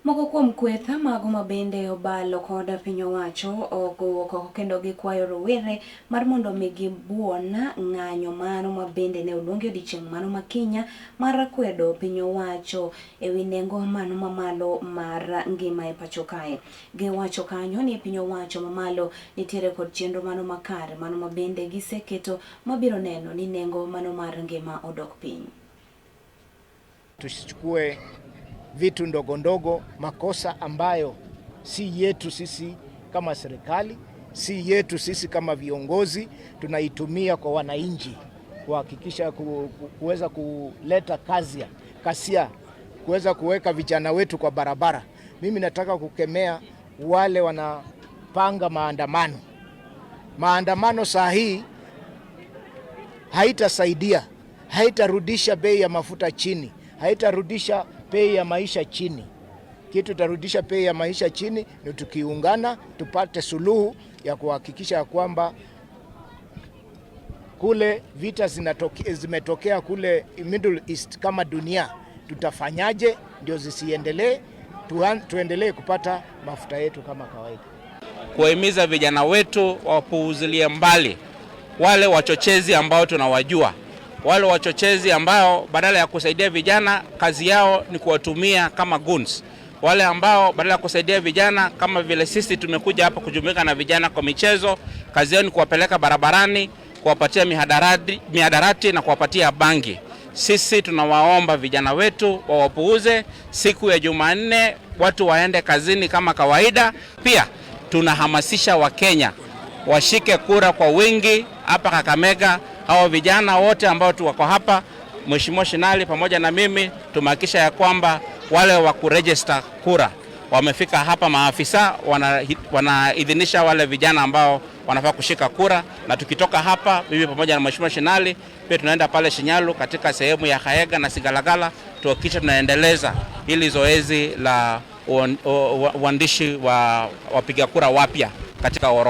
Moko kuom kwetha mago mabende obalo koda piny owacho oko kendo gikwayo rowere mar mondo mi gibuon ng'anyo mano mabende ne oluongi odiochieng' mano makinya mar kwedo piny owacho ewi nengo mano mamalo mar ngima e pacho kae. Giwacho kanyo ni piny owacho mamalo nitiere kod chenro mano makare mano mabende giseketo mabiro neno ni nengo mano mar ngima odok piny. Tusichukue vitu ndogo ndogo, makosa ambayo si yetu sisi kama serikali, si yetu sisi kama viongozi, tunaitumia kwa wananchi kuhakikisha kuweza kuleta kasia, kuweza kuweka vijana wetu kwa barabara. Mimi nataka kukemea wale wanapanga maandamano. Maandamano saa hii haitasaidia, haitarudisha bei ya mafuta chini, haitarudisha bei ya maisha chini. Kitu tarudisha bei ya maisha chini ni tukiungana, tupate suluhu ya kuhakikisha kwamba kule vita zimetokea kule Middle East kama dunia, tutafanyaje ndio zisiendelee, tuendelee kupata mafuta yetu kama kawaida. Kuhimiza vijana wetu wapuuzilie mbali wale wachochezi ambao tunawajua. Wale wachochezi ambao badala ya kusaidia vijana kazi yao ni kuwatumia kama goons. Wale ambao badala ya kusaidia vijana kama vile sisi tumekuja hapa kujumuika na vijana kwa michezo, kazi yao ni kuwapeleka barabarani, kuwapatia mihadarati na kuwapatia bangi. Sisi tunawaomba vijana wetu wawapuuze. Siku ya Jumanne watu waende kazini kama kawaida. Pia tunahamasisha Wakenya washike kura kwa wingi hapa Kakamega. Hao vijana wote ambao wako hapa, Mheshimiwa Shinali pamoja na mimi, tumehakikisha ya kwamba wale wa kuregister kura wamefika hapa. Maafisa wanaidhinisha wale vijana ambao wanafaa kushika kura, na tukitoka hapa mimi pamoja na Mheshimiwa Shinali pia tunaenda pale Shinyalu katika sehemu ya Kakamega na Sigalagala, tuhakikisha tunaendeleza hili zoezi la uandishi wa wapiga kura wapya katika orodha.